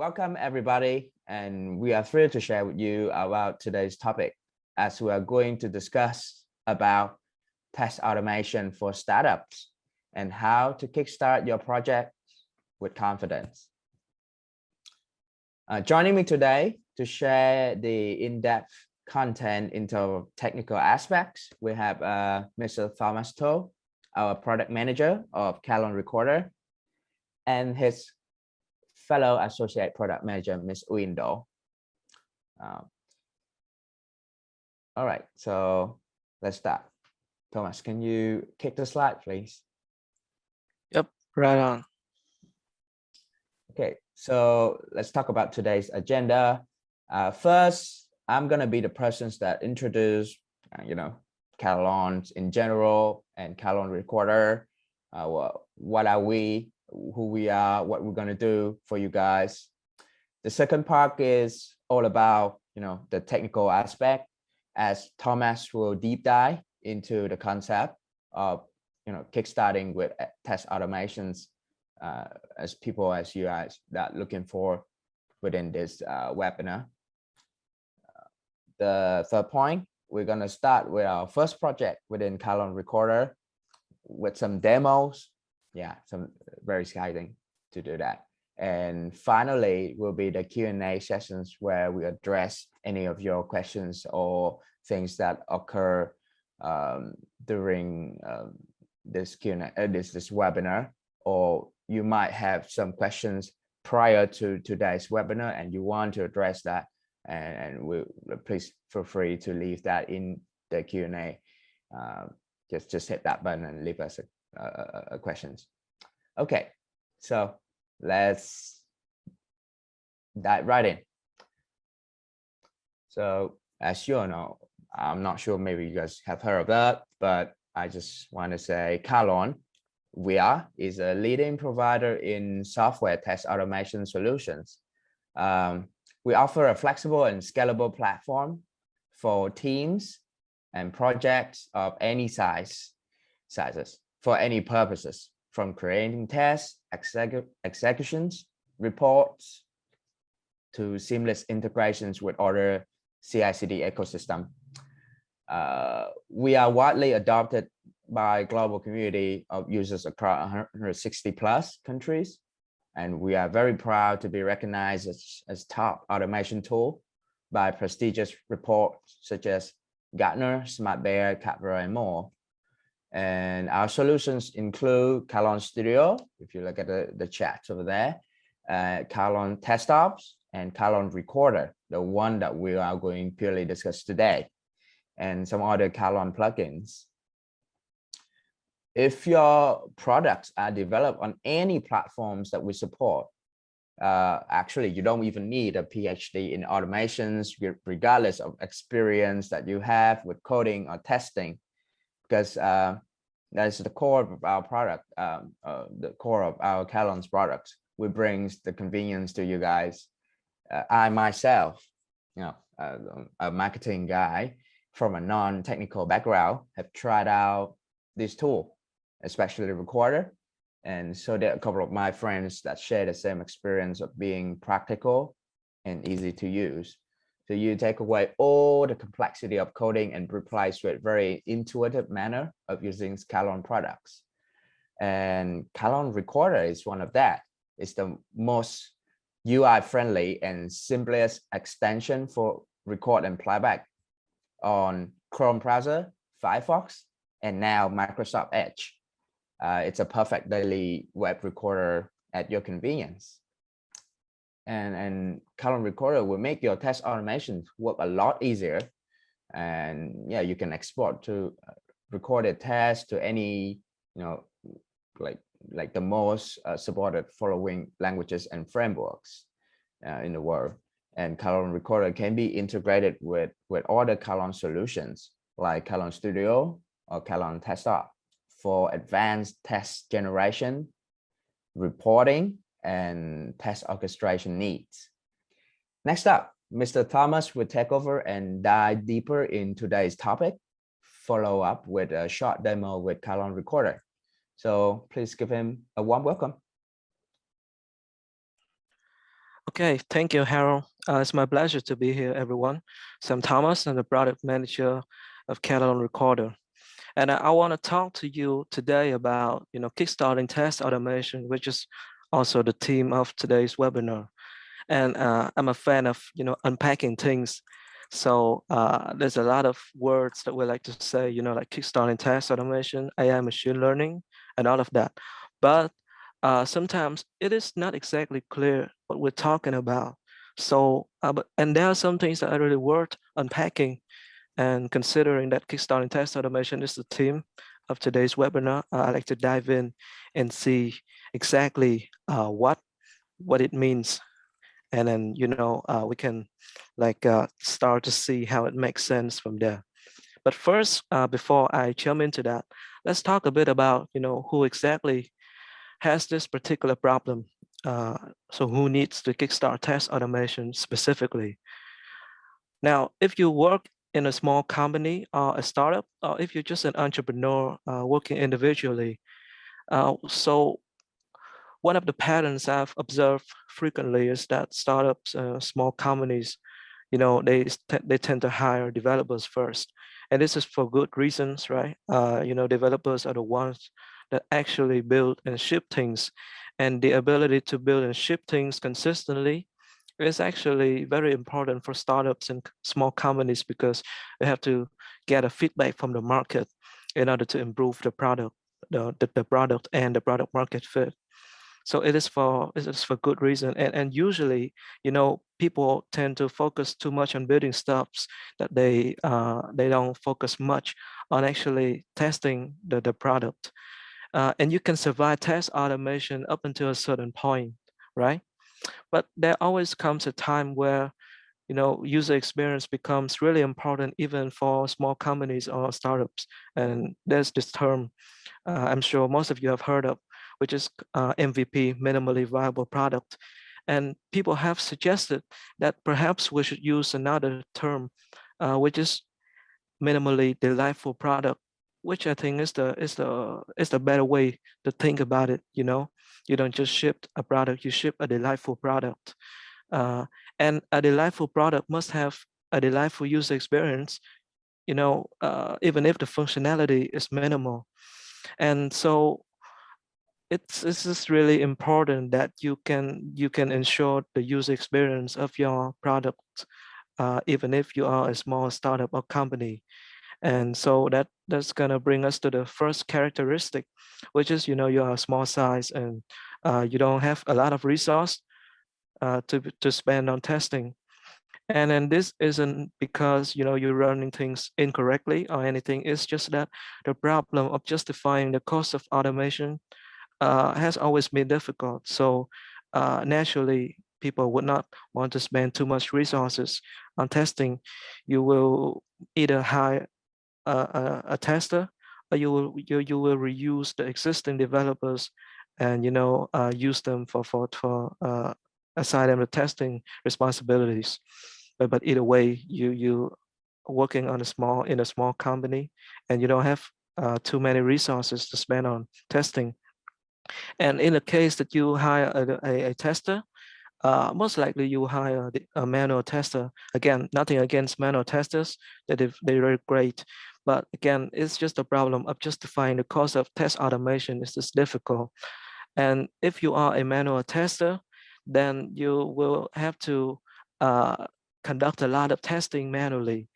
Welcome everybody, and we are thrilled to share with you about today's topic as we are going to discuss about test automation for startups and how to kickstart your project with confidence. Joining me today to share the in-depth content into technical aspects, we have Mr. Thomas To, our product manager of Calon Recorder, and his fellow associate product manager, Ms. Uyên Do. All right, so let's start. Thomas, can you kick the slide, please? Yep, right on. Okay, so let's talk about today's agenda. First, I'm gonna be the persons that introduce, Calon in general and Calon Recorder. What are we? Who we are, what we're going to do for you guys. The second part is all about the technical aspect, as Thomas will deep dive into the concept of kickstarting with test automations as you guys that looking for within this webinar. The third point, we're going to start with our first project within Calon Recorder with some demos. Yeah, some very exciting to do that. And finally will be the Q&A sessions where we address any of your questions or things that occur during this Q&A, this webinar, or you might have some questions prior to today's webinar and you want to address that, and please feel free to leave that in the Q&A. Just hit that button and leave us questions. Okay, so let's dive right in. So as you all know, I'm not sure, maybe you guys have heard of that, but I just want to say Calon is a leading provider in software test automation solutions. We offer a flexible and scalable platform for teams and projects of any sizes for any purposes, from creating tests, executions, reports, to seamless integrations with other CI/CD ecosystem. We are widely adopted by global community of users across 160 plus countries, and we are very proud to be recognized as top automation tool by prestigious reports such as Gartner, SmartBear, Capra, and more. And our solutions include Calon Studio, if you look at the chat over there, Calon Test Ops, and Calon Recorder, the one that we are going to purely discuss today, and some other Calon plugins. If your products are developed on any platforms that we support, actually, you don't even need a PhD in automations, regardless of experience that you have with coding or testing, because that is the core of our product, the core of our Calon's products. We bring the convenience to you guys. I myself, a marketing guy from a non-technical background, have tried out this tool, especially the Recorder. And so there are a couple of my friends that share the same experience of being practical and easy to use. So you take away all the complexity of coding and replace with very intuitive manner of using Calon products. And Calon Recorder is one of that. It's the most UI friendly and simplest extension for record and playback on Chrome browser, Firefox, and now Microsoft Edge. It's a perfect daily web recorder at your convenience. And Calon Recorder will make your test automations work a lot easier. And yeah, you can export to recorded tests to any, like the most supported following languages and frameworks in the world. And Calon Recorder can be integrated with other Calon solutions like Calon Studio or Calon Test Ops for advanced test generation, reporting, and test orchestration needs. Next up, Mr. Thomas will take over and dive deeper in today's topic, follow up with a short demo with Calon Recorder. So please give him a warm welcome. Okay, thank you, Harold. It's my pleasure to be here, everyone. So I'm Thomas. I'm the product manager of Catalan Recorder. And I want to talk to you today about, kickstarting test automation, which is also the theme of today's webinar. And I'm a fan of, unpacking things. So there's a lot of words that we like to say, like kickstarting test automation, AI machine learning, and all of that. But sometimes it is not exactly clear what we're talking about. So, and there are some things that are really worth unpacking. And considering that kickstarting test automation is the theme of today's webinar, I'd like to dive in and see exactly what it means, and then we can start to see how it makes sense from there. But first, before I jump into that, let's talk a bit about who exactly has this particular problem. So who needs the Kickstart test automation specifically? Now, if you work in a small company or a startup, or if you're just an entrepreneur working individually, so one of the patterns I've observed frequently is that startups, small companies, they tend to hire developers first, and this is for good reasons, right? Developers are the ones that actually build and ship things, and the ability to build and ship things consistently is actually very important for startups and small companies, because they have to get a feedback from the market in order to improve the product, the product and the product market fit. So it is for good reason. And usually, people tend to focus too much on building stuffs, that they don't focus much on actually testing the product. And you can survive test automation up until a certain point, right? But there always comes a time where user experience becomes really important, even for small companies or startups. And there's this term, I'm sure most of you have heard of, which is MVP, minimally viable product. And people have suggested that perhaps we should use another term, which is minimally delightful product, which I think is the better way to think about it. You don't just ship a product, you ship a delightful product. Uh, and a delightful product must have a delightful user experience, even if the functionality is minimal. And so it's just really important that you can ensure the user experience of your product, even if you are a small startup or company. And so that's gonna bring us to the first characteristic, which is you are a small size, and you don't have a lot of resource to spend on testing. And then this isn't because you're running things incorrectly or anything. It's just that the problem of justifying the cost of automation has always been difficult. So naturally, people would not want to spend too much resources on testing. You will either hire a tester, or you will reuse the existing developers, and use them for assign them the testing responsibilities. But either way, you working in a small company, and you don't have too many resources to spend on testing. And in the case that you hire a tester, most likely you hire a manual tester. Again, nothing against manual testers, they're very great. But again, it's just a problem of justifying the cost of test automation is just difficult. And if you are a manual tester, then you will have to uh, conduct a lot of testing manually.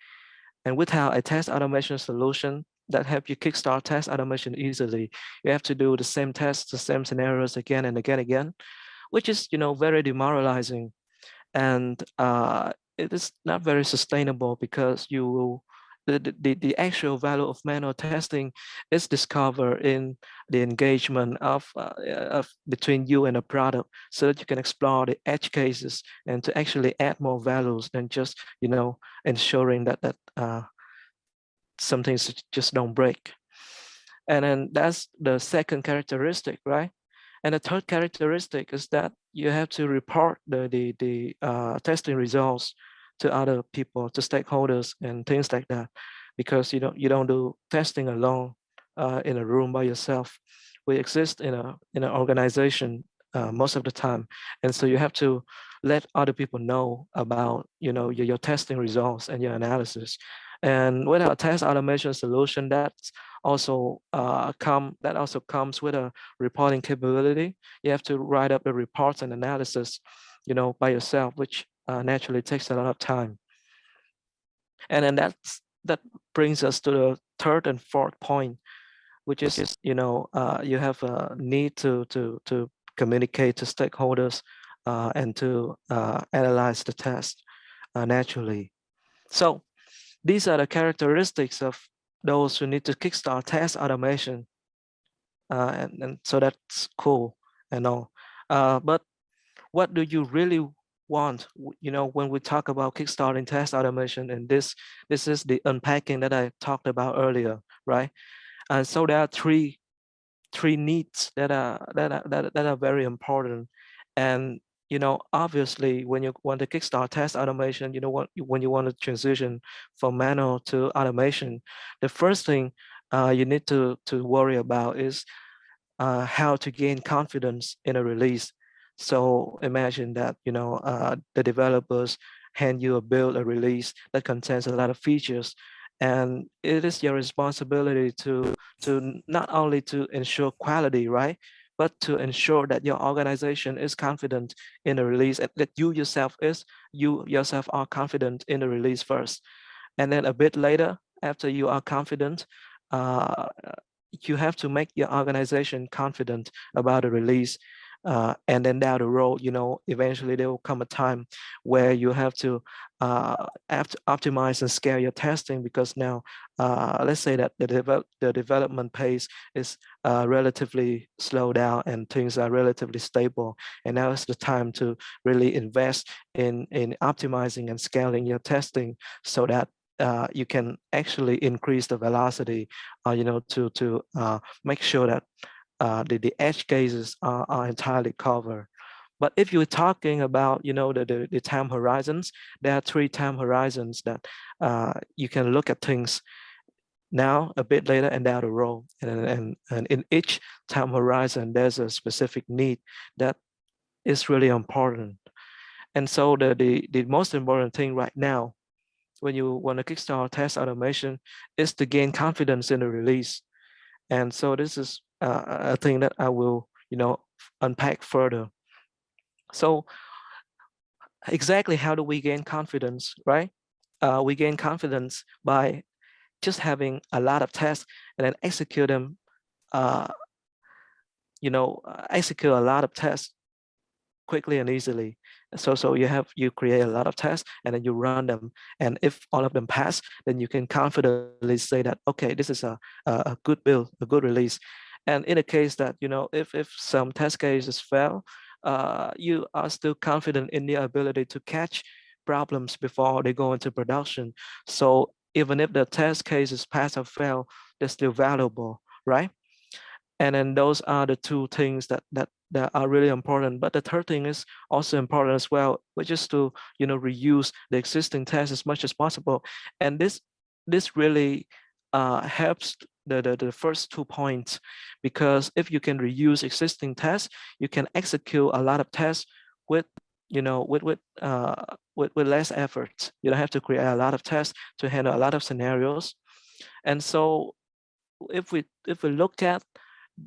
And without a test automation solution that help you kickstart test automation easily, you have to do the same tests, the same scenarios again and again, which is very demoralizing. And it is not very sustainable, because you will the actual value of manual testing is discovered in the engagement of between you and the product, so that you can explore the edge cases and to actually add more values than just ensuring that some things just don't break. And then that's the second characteristic, right? And the third characteristic is that you have to report the testing results to other people, to stakeholders and things like that, because you don't do testing alone in a room by yourself. We exist in an organization most of the time, and so you have to let other people know about, your testing results and your analysis. And with a test automation solution, that also comes with a reporting capability. You have to write up the reports and analysis, by yourself, which naturally takes a lot of time. And then that brings us to the third and fourth point, which is, you have a need to communicate to stakeholders and to analyze the test naturally. So these are the characteristics of those who need to kickstart test automation. And so that's cool and all. But what do you really want, when we talk about kickstarting test automation? And this is the unpacking that I talked about earlier, right? And so there are three needs that are very important. And obviously, when you want to kickstart test automation, when you want to transition from manual to automation, the first thing you need to worry about is how to gain confidence in a release. So imagine that the developers hand you a release that contains a lot of features, and it is your responsibility to not only to ensure quality, right, but to ensure that your organization is confident in the release, and that you yourself are confident in the release first. And then a bit later, after you are confident, uh, you have to make your organization confident about the release. And then down the road, eventually there will come a time where you have to optimize and scale your testing, because now, let's say that the development pace is relatively slowed down and things are relatively stable. And now is the time to really invest in optimizing and scaling your testing, so that you can actually increase the velocity, to make sure that the edge cases are entirely covered. But if you're talking about, the time horizons, there are three time horizons that you can look at things now, a bit later, and down the road. And in each time horizon, there's a specific need that is really important. And so the most important thing right now, when you want to kickstart test automation, is to gain confidence in the release. And so this is a thing that I will, unpack further. So exactly how do we gain confidence, right? We gain confidence by just having a lot of tests and then execute them, execute a lot of tests quickly and easily. So you create a lot of tests and then you run them. And if all of them pass, then you can confidently say that, okay, this is a good build, a good release. And in the case that, if some test cases fail, you are still confident in the ability to catch problems before they go into production. So even if the test cases pass or fail, they're still valuable, right? And then those are the two things that are really important. But the third thing is also important as well, which is to reuse the existing tests as much as possible. And this really helps the first 2 points, because if you can reuse existing tests, you can execute a lot of tests with with less effort. You don't have to create a lot of tests to handle a lot of scenarios. And so if we look at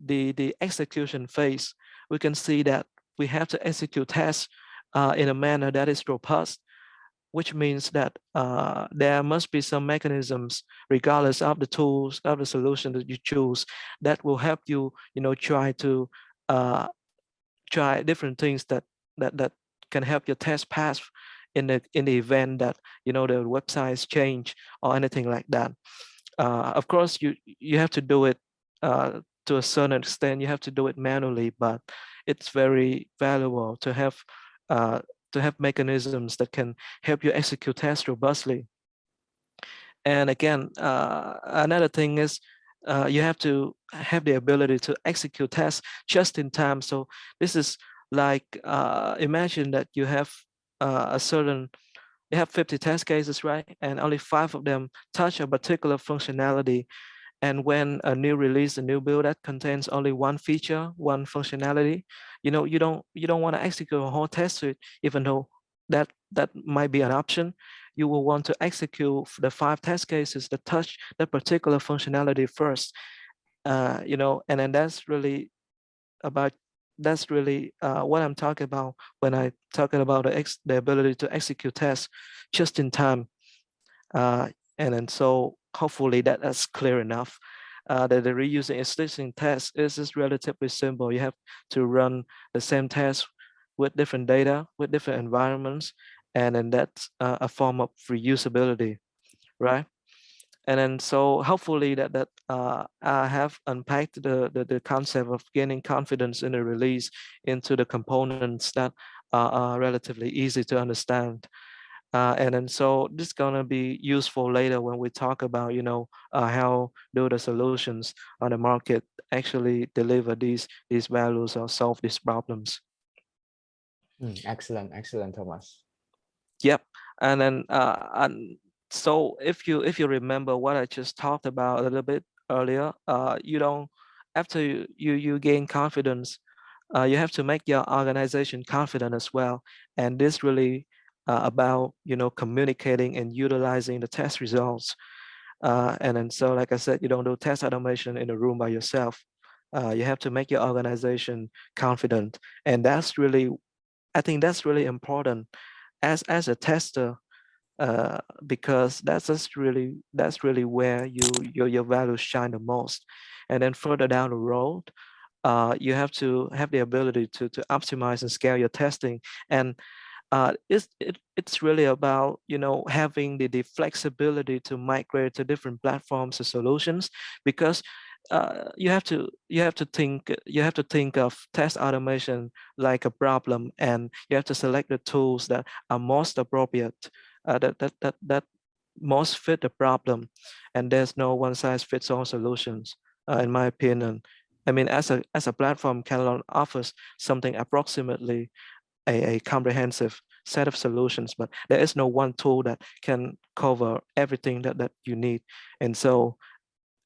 the execution phase, we can see that we have to execute tests in a manner that is robust, which means that there must be some mechanisms, regardless of the tools, of the solution that you choose, that will help you, try to try different things that can help your test pass in the event that the websites change or anything like that. Of course, you have to do it to a certain extent. You have to do it manually, but it's very valuable to have mechanisms that can help you execute tests robustly. And again, another thing is you have to have the ability to execute tests just in time. So this is like, imagine that you have you have 50 test cases, right? And only 5 of them touch a particular functionality. And when a new release, a new build that contains only one feature, one functionality, you know, you don't want to execute a whole test suite, even though that might be an option. You will want to execute the 5 test cases that touch that particular functionality first. You know, and then about that's really what I'm talking about when I talking about the ability to execute tests just in time. And then so hopefully that's clear enough. That the reusing existing test is relatively simple. You have to run the same test with different data, with different environments, and then that's a form of reusability, right? And then so hopefully I have unpacked the concept of gaining confidence in the release into the components that are relatively easy to understand. And then so this is gonna be useful later when we talk about, you know, how do the solutions on the market actually deliver these values or solve these problems. Excellent, excellent, Thomas. Yep. And so if you remember what I just talked about a little bit earlier, you don't after you gain confidence, you have to make your organization confident as well. And this really about, you know, communicating and utilizing the test results. And then so like I said, you don't do test automation in a room by yourself. You have to make your organization confident. And that's really, I think that's really important as a tester, because that's really where your values shine the most. And then further down the road, you have to have the ability to optimize and scale your testing. And it's really about, you know, having the flexibility to migrate to different platforms and solutions, because you have to think of test automation like a problem, and you have to select the tools that are most appropriate, that most fit the problem, and there's no one size fits all solutions, in my opinion. I mean, as a platform, Catalan offers something approximately a comprehensive set of solutions, but there is no one tool that can cover everything that you need. And so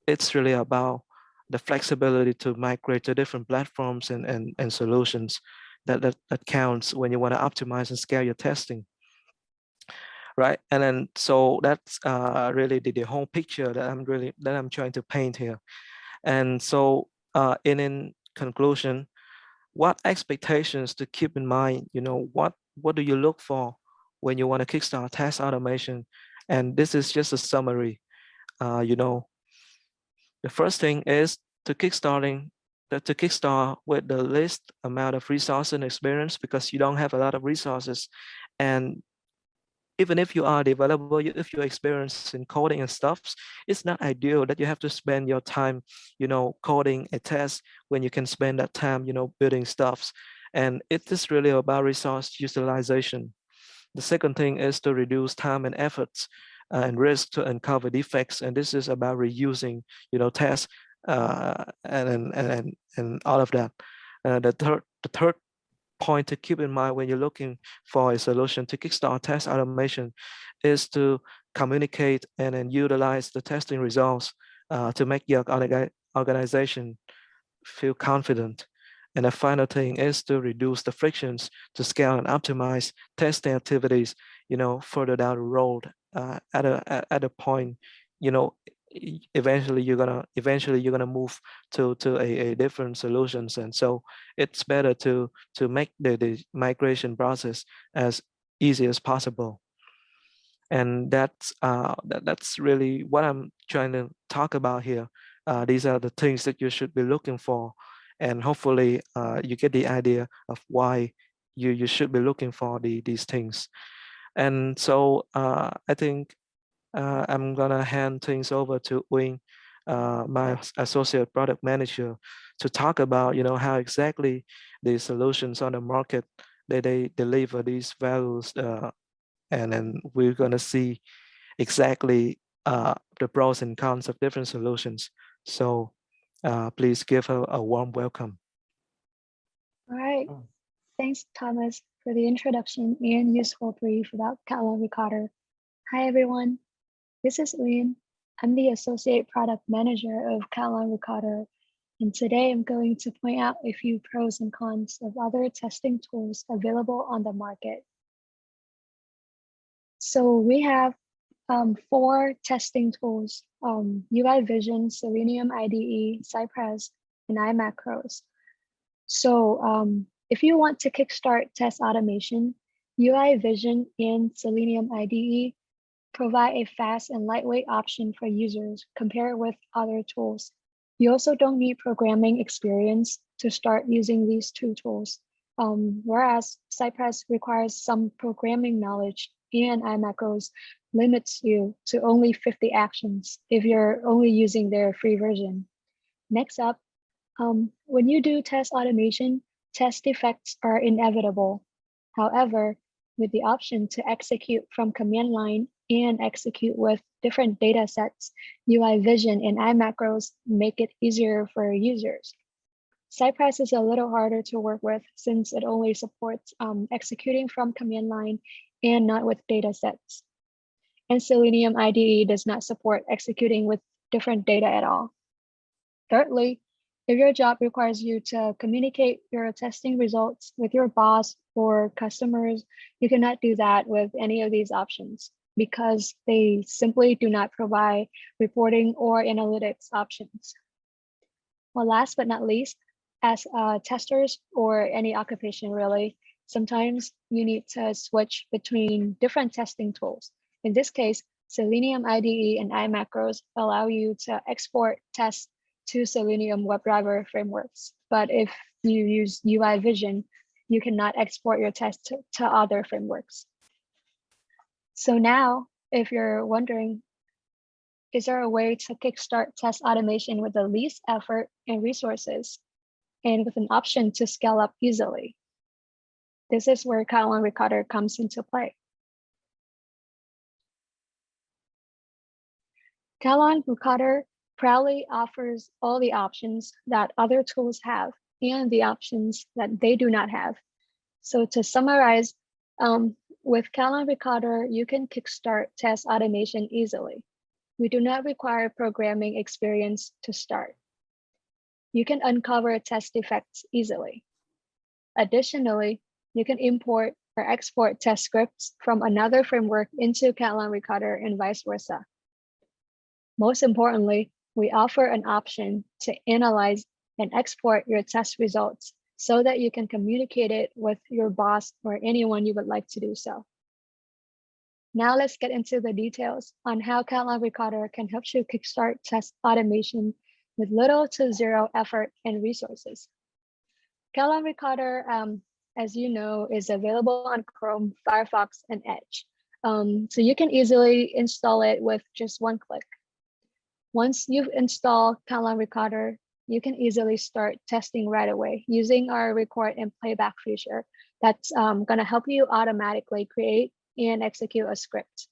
it's really about the flexibility to migrate to different platforms and solutions that counts when you want to optimize and scale your testing. Right. And then so that's really the whole picture that I'm trying to paint here. And so in conclusion, what expectations to keep in mind, you know, what do you look for when you want to kickstart test automation? And this is just a summary. You know, the first thing is to to kickstart with the least amount of resources and experience, because you don't have a lot of resources. And even if you are a developer, if you're experienced in coding and stuff, it's not ideal that you have to spend your time, you know, coding a test when you can spend that time, you know, building stuffs. And it is really about resource utilization. The second thing is to reduce time and efforts and risk to uncover defects. And this is about reusing, you know, tests and all of that. The third point to keep in mind when you're looking for a solution to kickstart test automation is to communicate and then utilize the testing results to make your organization feel confident. And the final thing is to reduce the frictions to scale and optimize testing activities, you know, further down the road at a point, you know, eventually you're gonna move to a different solutions. And so it's better to make the migration process as easy as possible. And that's really what I'm trying to talk about here. These are the things that you should be looking for, and hopefully you get the idea of why you should be looking for these things. And so I think I'm gonna hand things over to Wing, my associate product manager, to talk about, you know, how exactly the solutions on the market they deliver these values, and then we're gonna see exactly the pros and cons of different solutions. So please give her a warm welcome. All right. Oh. Thanks, Thomas, for the introduction and useful brief about Catalan Recorder. Hi, everyone. This is Uyên. I'm the Associate Product Manager of Catalan Recorder, and today I'm going to point out a few pros and cons of other testing tools available on the market. So we have 4 testing tools, UI Vision, Selenium IDE, Cypress, and iMacros. So if you want to kickstart test automation, UI Vision and Selenium IDE provide a fast and lightweight option for users compared with other tools. You also don't need programming experience to start using these 2 tools, whereas Cypress requires some programming knowledge and iMacros limits you to only 50 actions if you're only using their free version. Next up, when you do test automation, test defects are inevitable. However, with the option to execute from command line and execute with different data sets, UI Vision and iMacros make it easier for users. Cypress is a little harder to work with since it only supports executing from command line and not with data sets. And Selenium IDE does not support executing with different data at all. Thirdly, if your job requires you to communicate your testing results with your boss or customers, you cannot do that with any of these options because they simply do not provide reporting or analytics options. Well, last but not least, as testers or any occupation really, sometimes you need to switch between different testing tools. In this case, Selenium IDE and iMacros allow you to export tests to Selenium WebDriver frameworks. But if you use UI Vision, you cannot export your test to other frameworks. So now, if you're wondering, is there a way to kickstart test automation with the least effort and resources and with an option to scale up easily? This is where Catalan Recorder comes into play. Catalan Recorder proudly offers all the options that other tools have and the options that they do not have. So to summarize, with Catalan Recorder, you can kickstart test automation easily. We do not require programming experience to start. You can uncover test defects easily. Additionally, you can import or export test scripts from another framework into Catalan Recorder and vice versa. Most importantly, we offer an option to analyze and export your test results so that you can communicate it with your boss or anyone you would like to do so. Now let's get into the details on how Catalan Recorder can help you kickstart test automation with little to zero effort and resources. Catalan Recorder, as you know, is available on Chrome, Firefox, and Edge. So you can easily install it with just one click. Once you've installed Catalan Recorder, you can easily start testing right away using our record and playback feature that's going to help you automatically create and execute a script.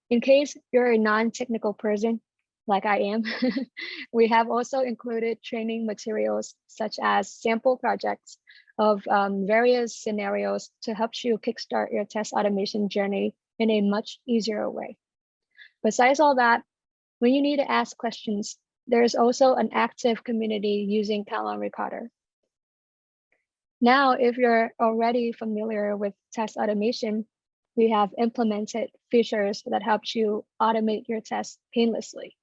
In case you're a non-technical person, like I am, we have also included training materials such as sample projects of various scenarios to help you kickstart your test automation journey in a much easier way. Besides all that, when you need to ask questions, there's also an active community using Catalan Recorder. Now, if you're already familiar with test automation, we have implemented features that help you automate your tests painlessly.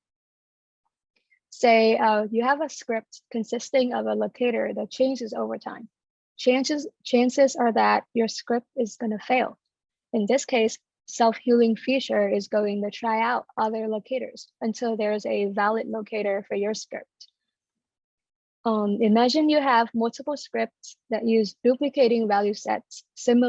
Say you have a script consisting of a locator that changes over time. Chances are that your script is going to fail. In this case, self-healing feature is going to try out other locators until there's a valid locator for your script. Imagine you have multiple scripts that use duplicating value sets, same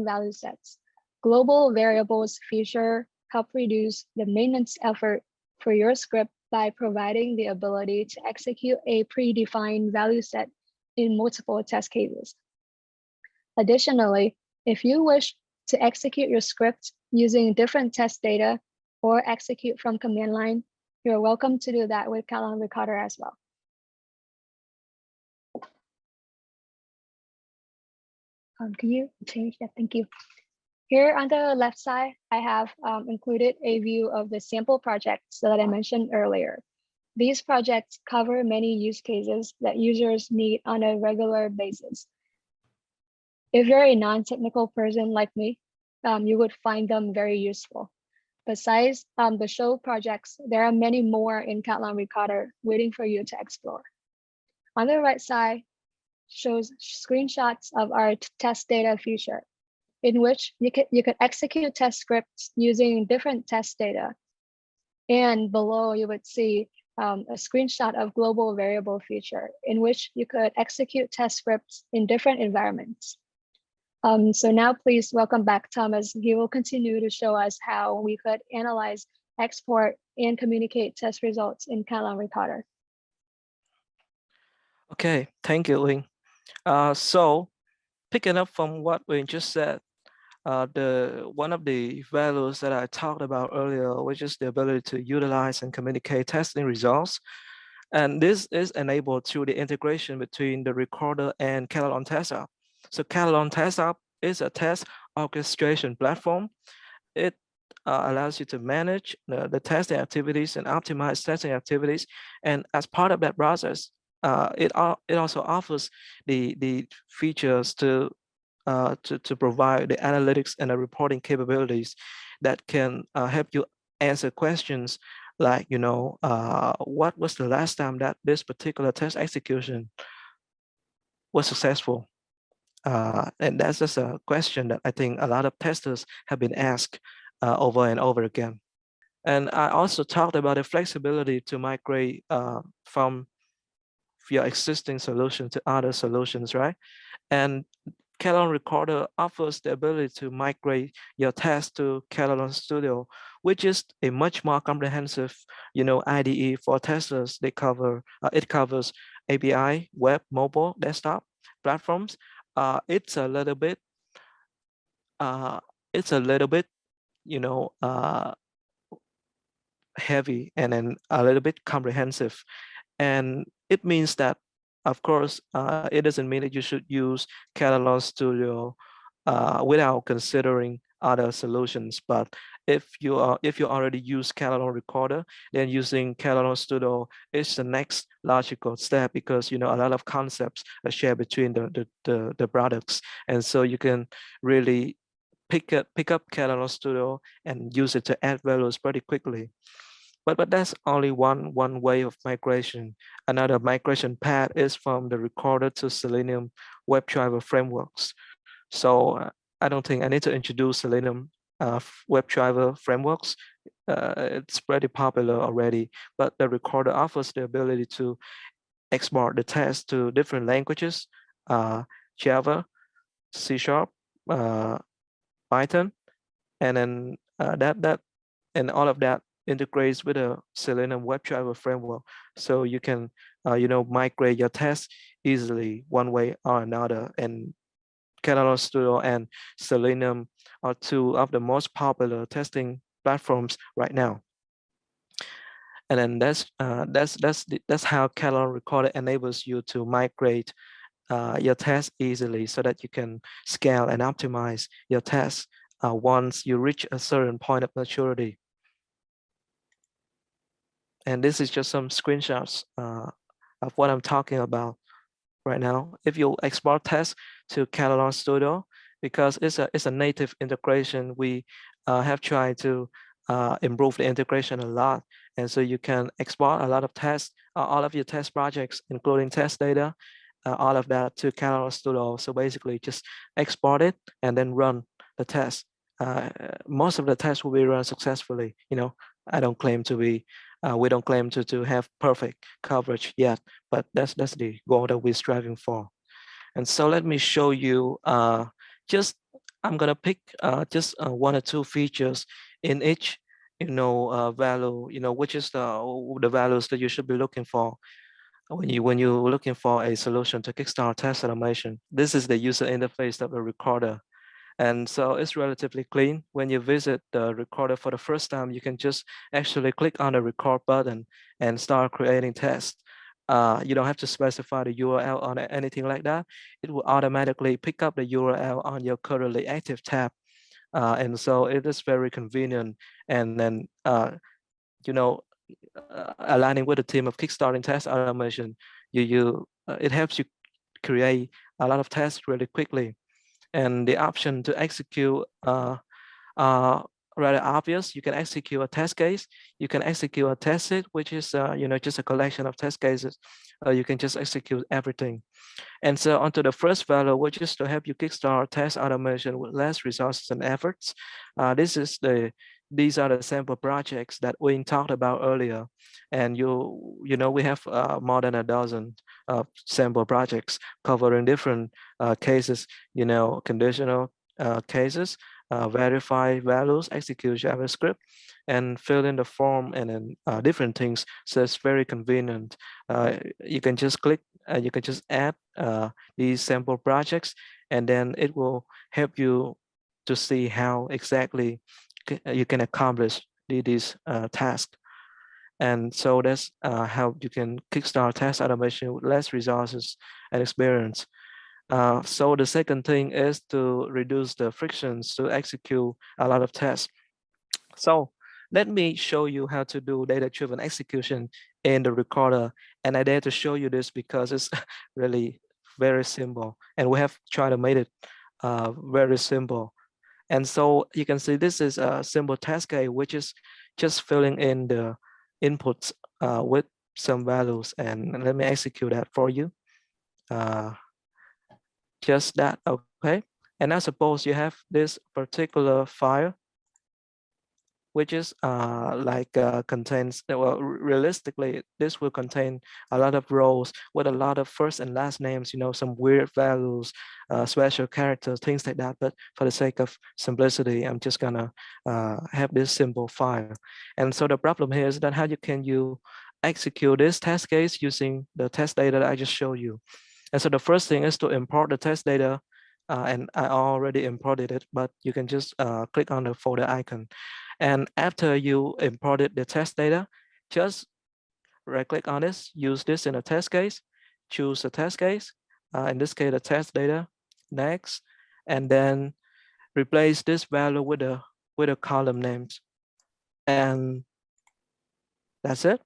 value sets. Global variables feature help reduce the maintenance effort for your script by providing the ability to execute a predefined value set in multiple test cases. Additionally, if you wish to execute your script using different test data or execute from command line, you're welcome to do that with Catalan Recorder as well. Can you change that? Thank you. Here on the left side, I have included a view of the sample projects that I mentioned earlier. These projects cover many use cases that users need on a regular basis. If you're a non-technical person like me, you would find them very useful. Besides the show projects, there are many more in Catalan Recorder waiting for you to explore. On the right side shows screenshots of our test data feature, in which you could execute test scripts using different test data. And below you would see a screenshot of global variable feature, in which you could execute test scripts in different environments. So now please welcome back Thomas. He will continue to show us how we could analyze, export, and communicate test results in Catalan Recorder. Okay, thank you, Ling. So picking up from what we just said, one of the values that I talked about earlier, which is the ability to utilize and communicate testing results. And this is enabled through the integration between the recorder and Catalan Test App. So Catalan Test App is a test orchestration platform. It allows you to manage the testing activities and optimize testing activities. And as part of that process, it also offers the features to provide the analytics and the reporting capabilities that can help you answer questions like, what was the last time that this particular test execution was successful? And that's just a question that I think a lot of testers have been asked over and over again. And I also talked about the flexibility to migrate from your existing solution to other solutions, right? And Catalan Recorder offers the ability to migrate your test to Catalan Studio, which is a much more comprehensive, IDE for testers. It covers API, web, mobile, desktop platforms. It's a little bit, heavy and then a little bit comprehensive, and it means that, of course, it doesn't mean that you should use Catalan Studio without considering other solutions. But if you already use Catalan Recorder, then using Catalan Studio is the next logical step, because a lot of concepts are shared between the products, and so you can really pick up Catalan Studio and use it to add values pretty quickly. But that's only one way of migration. Another migration path is from the Recorder to Selenium WebDriver frameworks. So I don't think I need to introduce Selenium WebDriver frameworks. It's pretty popular already, but the Recorder offers the ability to export the test to different languages, Java, C#, Python, and then and all of that integrates with a Selenium WebDriver framework, so you can migrate your tests easily one way or another. And Catalan Studio and Selenium are two of the most popular testing platforms right now. And then that's how Catalan Recorder enables you to migrate your tests easily, so that you can scale and optimize your tests once you reach a certain point of maturity. And this is just some screenshots of what I'm talking about right now. If you export tests to Catalan Studio, because it's a native integration, we have tried to improve the integration a lot. And so you can export a lot of tests, all of your test projects, including test data, all of that to Catalan Studio. So basically just export it and then run the test. Most of the tests will be run successfully. I don't claim to be, we don't claim to have perfect coverage yet, but that's the goal that we're striving for. And so let me show you, I'm gonna pick just one or two features in each, value, which is the values that you should be looking for when you're looking for a solution to kickstart test automation. This is the user interface of the Recorder. And so it's relatively clean. When you visit the Recorder for the first time, you can just actually click on the record button and start creating tests. You don't have to specify the URL on anything like that. It will automatically pick up the URL on your currently active tab. And so it is very convenient. And then, you know, aligning with the team of Kickstarting test automation, it helps you create a lot of tests really quickly. And the option to execute rather obvious. You can execute a test case. You can execute a test set, which is just a collection of test cases. You can just execute everything. And so onto the first value, which is to help you kickstart test automation with less resources and efforts. These are the sample projects that we talked about earlier. And we have more than a dozen sample projects covering different cases, conditional cases, verify values, execute JavaScript, and fill in the form, and then different things. So it's very convenient. You can just click, you can just add these sample projects, and then it will help you to see how exactly you can accomplish these tasks. And so that's how you can kickstart test automation with less resources and experience. So the second thing is to reduce the frictions to execute a lot of tests. So let me show you how to do data-driven execution in the recorder. And I dare to show you this because it's really very simple. And we have tried to make it very simple. And so you can see this is a simple task case, which is just filling in the inputs with some values. And let me execute that for you. Just that, okay? And now suppose you have this particular file, which is contains, well, realistically, this will contain a lot of rows with a lot of first and last names, some weird values, special characters, things like that. But for the sake of simplicity, I'm just gonna have this simple file. And so the problem here is that how can you execute this test case using the test data that I just showed you. And so the first thing is to import the test data, and I already imported it, but you can just click on the folder icon. And after you imported the test data, just right click on this, use this in a test case, choose a test case, in this case, the test data, next, and then replace this value with a column names. And that's it.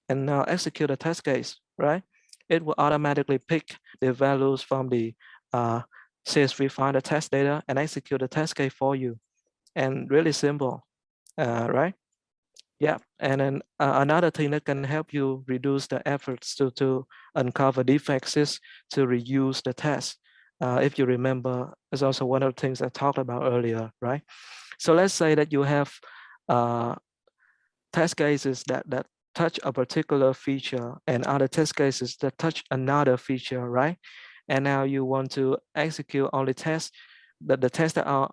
And now execute a test case, right? It will automatically pick the values from the CSV file, the test data, and execute the test case for you. And really simple, right? Yeah, and then another thing that can help you reduce the efforts to uncover defects is to reuse the test. If you remember, it's also one of the things I talked about earlier, right? So let's say that you have test cases that touch a particular feature and other test cases that touch another feature, right? And now you want to execute only tests, the tests that are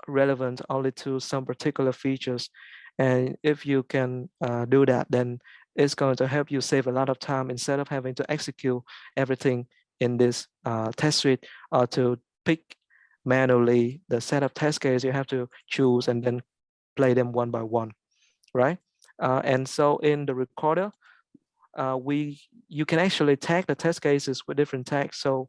relevant only to some particular features. And if you can do that, then it's going to help you save a lot of time instead of having to execute everything in this test suite, or to pick manually the set of test cases you have to choose and then play them one by one, right? And so in the recorder, you can actually tag the test cases with different tags. So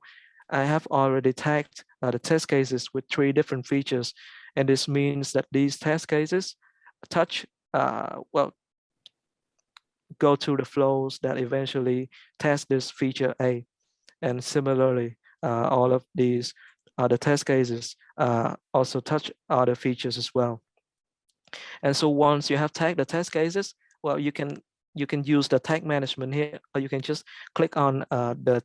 I have already tagged the test cases with 3 different features. And this means that these test cases touch, go through the flows that eventually test this feature A. And similarly, all of these other test cases also touch other features as well. And so once you have tagged the test cases, well, you can use the tag management here, or you can just click on the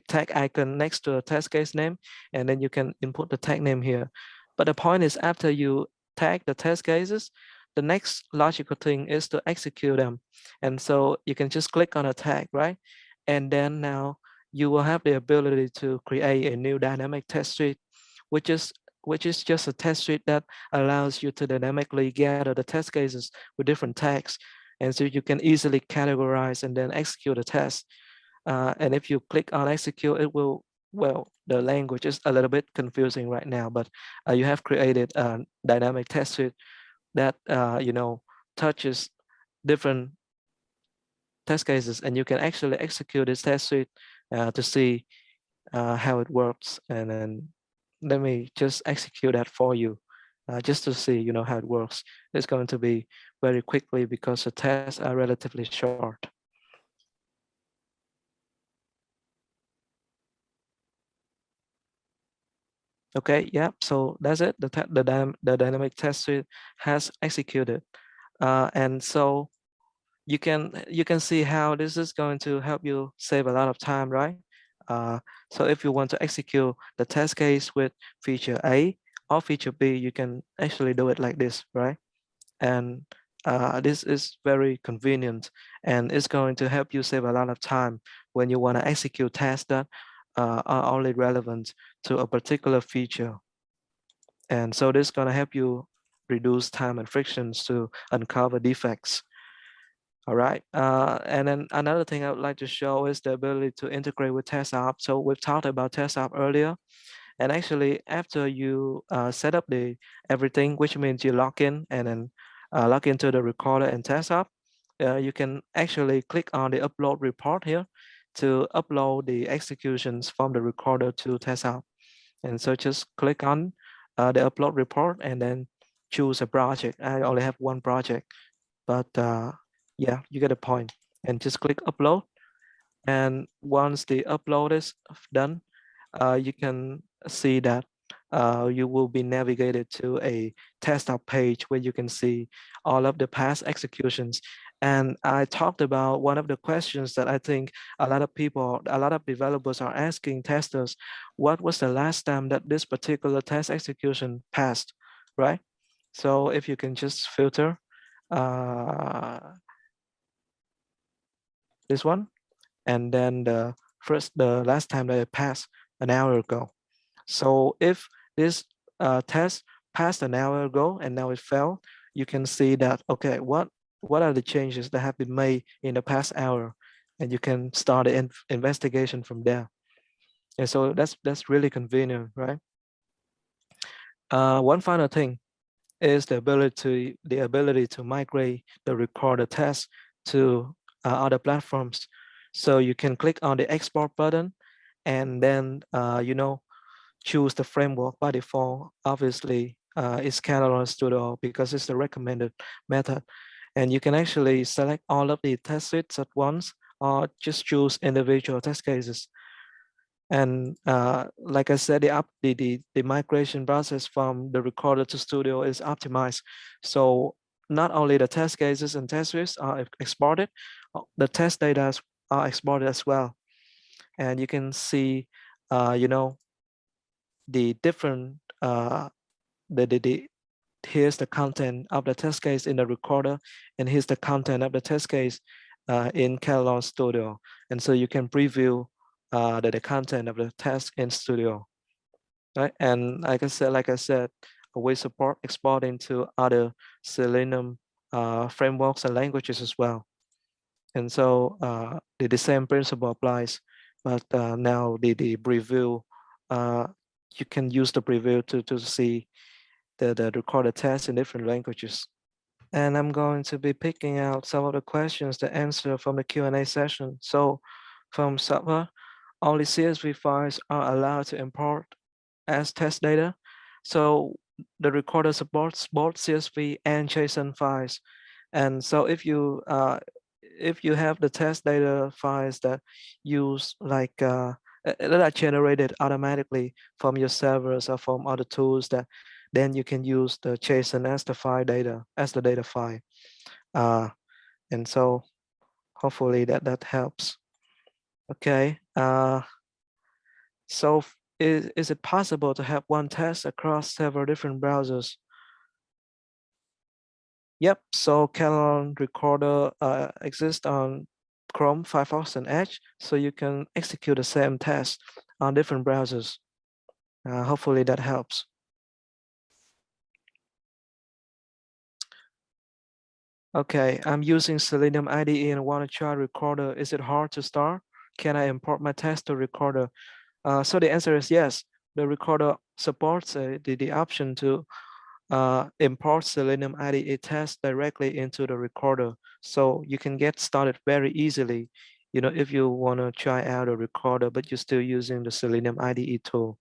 tag icon next to the test case name, and then you can input the tag name here. But the point is, after you tag the test cases, the next logical thing is to execute them. And so you can just click on a tag, right? And then now you will have the ability to create a new dynamic test suite, which is just a test suite that allows you to dynamically gather the test cases with different tags. And so you can easily categorize and then execute a test. And if you click on execute, it will, well, the language is a little bit confusing right now, but you have created a dynamic test suite that, touches different test cases, and you can actually execute this test suite to see how it works. And then let me just execute that for you, just to see, how it works. It's going to be very quickly because the tests are relatively short. Okay, yeah, so that's it. The dynamic test suite has executed. And so you can see how this is going to help you save a lot of time, right? So if you want to execute the test case with feature A or feature B, you can actually do it like this, right? And this is very convenient, and it's going to help you save a lot of time when you want to execute tests that are only relevant to a particular feature. And so this is going to help you reduce time and frictions to uncover defects. All right. And then another thing I would like to show is the ability to integrate with TestApp. So we've talked about TestApp earlier. And actually, after you set up the everything, which means you log in and then log into the recorder and TestApp, you can actually click on the upload report here to upload the executions from the recorder to TestApp. And so just click on the upload report and then choose a project. I only have one project, but yeah, you get the point. And just click upload. And once the upload is done, you can see that you will be navigated to a TestApp page where you can see all of the past executions. And I talked about one of the questions that I think a lot of developers are asking testers: what was the last time that this particular test execution passed, right? So if you can just filter this one, and then the last time that it passed an hour ago. So if this test passed an hour ago and now it failed, you can see that, okay, what are the changes that have been made in the past hour, and you can start an investigation from there. And so that's really convenient, right? One final thing is the ability to migrate the recorder test to other platforms. So you can click on the export button and then choose the framework. By default, obviously it's Catalan Studio because it's the recommended method. And you can actually select all of the test suites at once or just choose individual test cases. And like I said, the migration process from the recorder to studio is optimized. So not only the test cases and test suites are exported, the test data are exported as well. And you can see, the different, here's the content of the test case in the recorder, and here's the content of the test case in Catalan Studio. And so you can preview the content of the test in Studio, right? And like I said, we support exporting to other Selenium frameworks and languages as well. And so the same principle applies, but now the preview, you can use the preview to see the recorded tests in different languages. And I'm going to be picking out some of the questions to answer from the Q&A session. So from server, only CSV files are allowed to import as test data. So the recorder supports both CSV and JSON files. And so if you have the test data files that use that are generated automatically from your servers or from other tools, that then you can use the JSON as the data file. And so hopefully that helps. Okay. So is it possible to have one test across several different browsers? Yep. So Catalan Recorder exists on Chrome, Firefox, and Edge, so you can execute the same test on different browsers. Hopefully that helps. Okay, I'm using Selenium IDE and want to try Recorder. Is it hard to start? Can I import my test to Recorder? So the answer is yes. The Recorder supports the option to import Selenium IDE test directly into the Recorder. So you can get started very easily, if you want to try out a Recorder, but you're still using the Selenium IDE tool.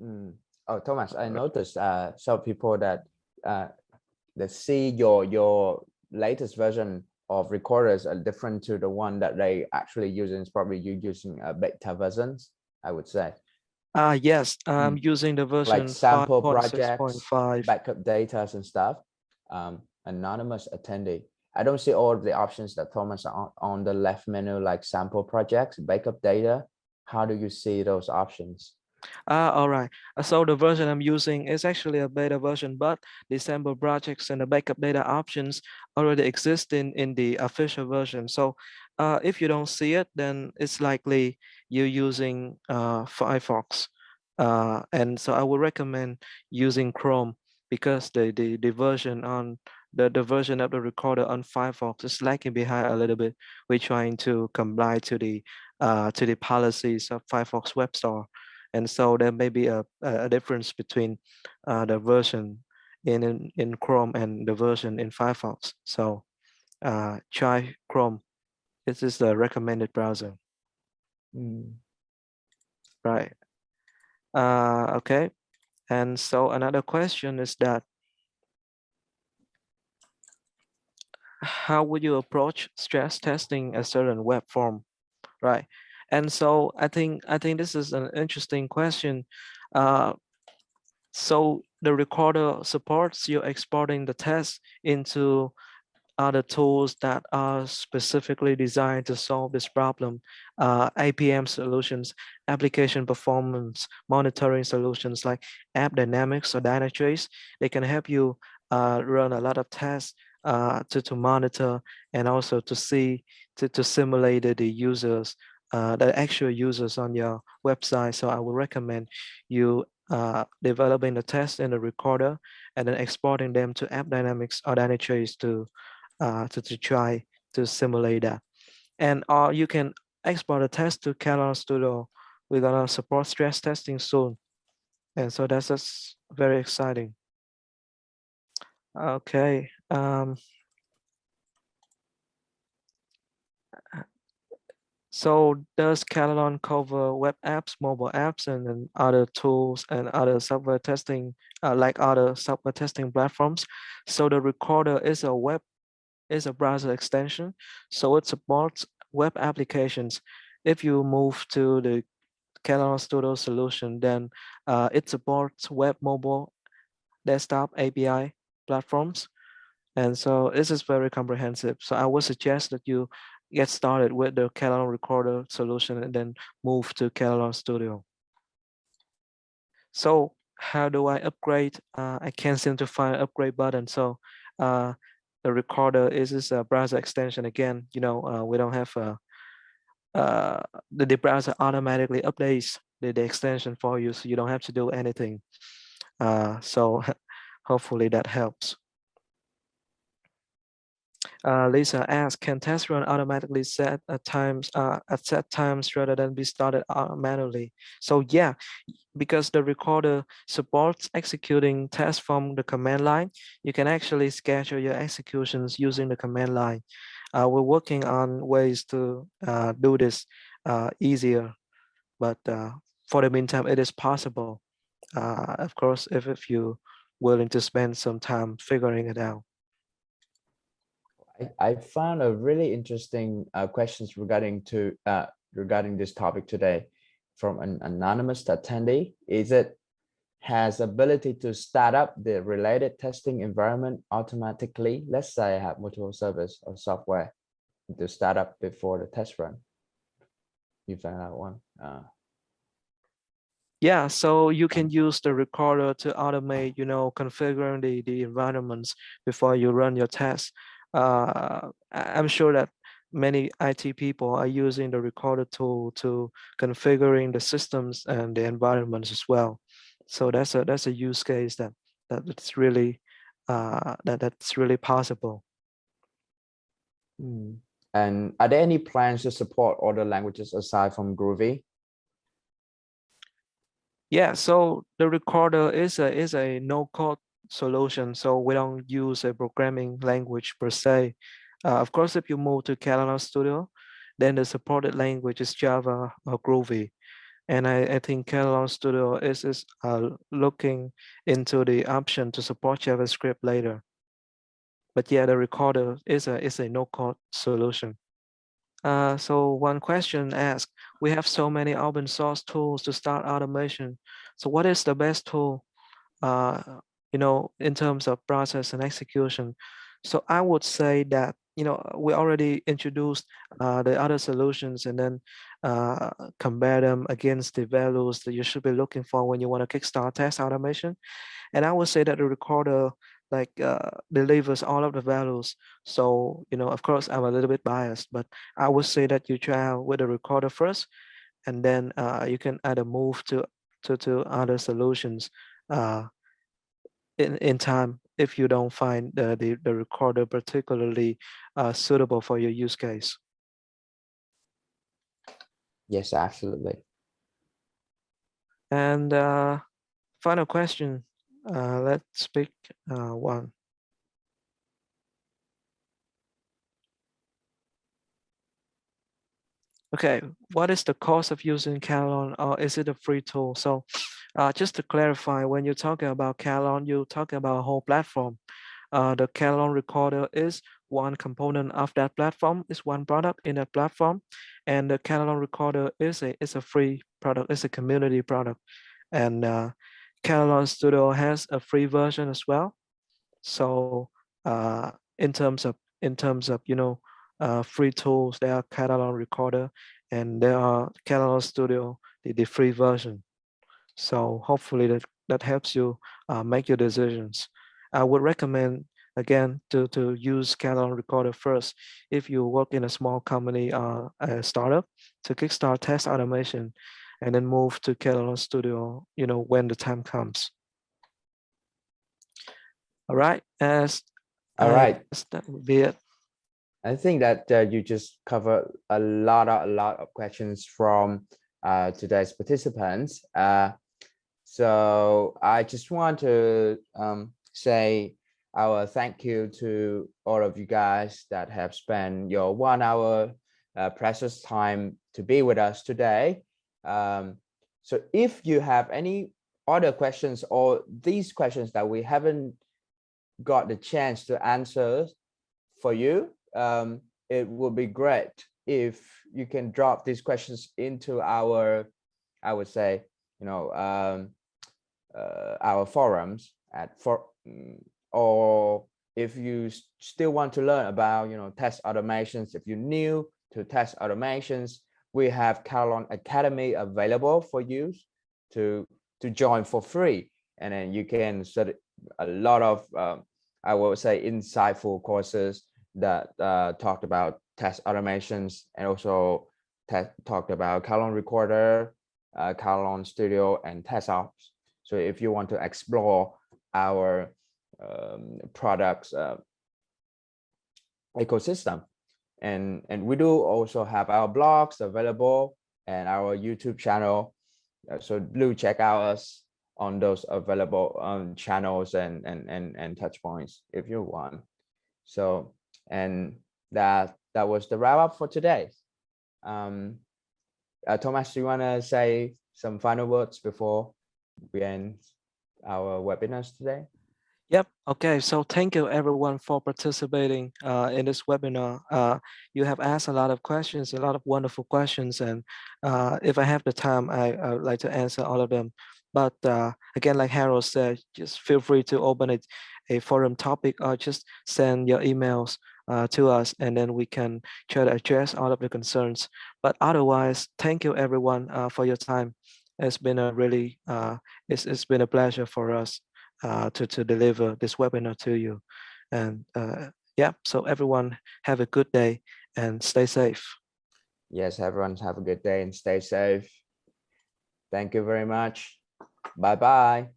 Mm. Oh, Thomas, I noticed some people that they see your latest version of recorders are different to the one that they actually using. Is probably you using beta versions, I would say. Yes, I'm using the Like version sample projects, 5.6.5. backup data and stuff. Anonymous attendee. I don't see all of the options that Thomas are on the left menu, like sample projects, backup data. How do you see those options? All right. So the version I'm using is actually a beta version, but the sample projects and the backup data options already exist in the official version. So if you don't see it, then it's likely you're using Firefox. And so I would recommend using Chrome because the version on the version of the recorder on Firefox is lagging behind a little bit. We're trying to comply to the policies of Firefox Web Store. And so there may be a difference between the version in Chrome and the version in Firefox. So try Chrome. This is the recommended browser. Right. Okay. And so another question is that how would you approach stress testing a certain web form, right? And so I think this is an interesting question. So the recorder supports you exporting the test into other tools that are specifically designed to solve this problem. APM solutions, application performance monitoring solutions like App Dynamics or Dynatrace, they can help you run a lot of tests to monitor and also to see, to simulate the users, the actual users on your website. So I would recommend you developing the test in the recorder and then exporting them to App Dynamics or Dynatrace to try to simulate that. And you can export a test to Catalan Studio. We're gonna support stress testing soon. And so that's just very exciting. Okay. So does Catalan cover web apps, mobile apps, and then other tools and other software testing, like other software testing platforms? So the recorder is a browser extension, so it supports web applications. If you move to the Catalan Studio solution, then it supports web, mobile, desktop API platforms. And so this is very comprehensive. So I would suggest that you get started with the Catalan Recorder solution and then move to Catalan Studio. So how do I upgrade? I can't seem to find an upgrade button. So the recorder is a browser extension. Again, we don't have the browser automatically updates the extension for you, so you don't have to do anything. So hopefully that helps. Lisa asks, can test run automatically set at set times rather than be started manually? So yeah, because the recorder supports executing tests from the command line, you can actually schedule your executions using the command line. We're working on ways to do this easier, but for the meantime, it is possible. Of course, if you're willing to spend some time figuring it out. I found a really interesting questions regarding this topic today from an anonymous attendee. Is it has ability to start up the related testing environment automatically? Let's say I have multiple servers or software to start up before the test run. You found out one. Yeah, so you can use the recorder to automate, configuring the environments before you run your tests. I'm sure that many IT people are using the recorder tool to configuring the systems and the environments as well. So that's a use case that's really that's really possible. And are there any plans to support other languages aside from Groovy? Yeah, so the recorder is a no-code solution, so we don't use a programming language per se. Of course, if you move to Catalan Studio, then the supported language is Java or Groovy. And I think Catalan Studio is looking into the option to support JavaScript later. But yeah, the recorder is a no-code solution. So one question asked, we have so many open source tools to start automation. So what is the best tool, in terms of process and execution? So I would say that, we already introduced the other solutions and then compare them against the values that you should be looking for when you want to kickstart test automation. And I would say that the recorder delivers all of the values. So, of course, I'm a little bit biased, but I would say that you try out with the recorder first, and then you can either move to other solutions in time if you don't find the recorder particularly suitable for your use case. Yes, absolutely. And final question, let's pick one. Okay, what is the cost of using Catalan, or is it a free tool? So just to clarify, when you're talking about Catalan, you're talking about a whole platform. The Catalan recorder is one component of that platform, is one product in that platform. And the Catalan recorder is a free product, it's a community product. And Catalan Studio has a free version as well. So in terms of free tools, there are Catalan recorder and there are Catalan Studio, the free version. So hopefully that helps you make your decisions. I would recommend again to use Catalan recorder first if you work in a small company or a startup to kickstart test automation, and then move to Catalan Studio when the time comes. All right, All right. that would be it. I think that you just covered a lot of questions from today's participants. So I just want to say our thank you to all of you guys that have spent your 1 hour precious time to be with us today. So if you have any other questions or these questions that we haven't got the chance to answer for you, it would be great if you can drop these questions into our, I would say, our forums or if you still want to learn about test automations, if you're new to test automations, we have Catalan Academy available for you to join for free, and then you can study a lot of I would say insightful courses that talked about test automations and also talked about Catalan Recorder, Catalan Studio, and TestOps. So if you want to explore our products ecosystem, and we do also have our blogs available and our YouTube channel. So do check out us on those available channels and touch points if you want. So, and that was the wrap up for today. Thomas, do you want to say some final words before we end our webinars today? Yep. Okay. So thank you everyone for participating in this webinar. You have asked a lot of questions, a lot of wonderful questions, and if I have the time, I would like to answer all of them. But again, like Harold said, just feel free to open a forum topic or just send your emails to us, and then we can try to address all of the concerns. But otherwise, thank you everyone for your time. It's been a really, it's been a pleasure for us to deliver this webinar to you. And yeah, so everyone have a good day and stay safe. Yes, everyone have a good day and stay safe. Thank you very much. Bye-bye.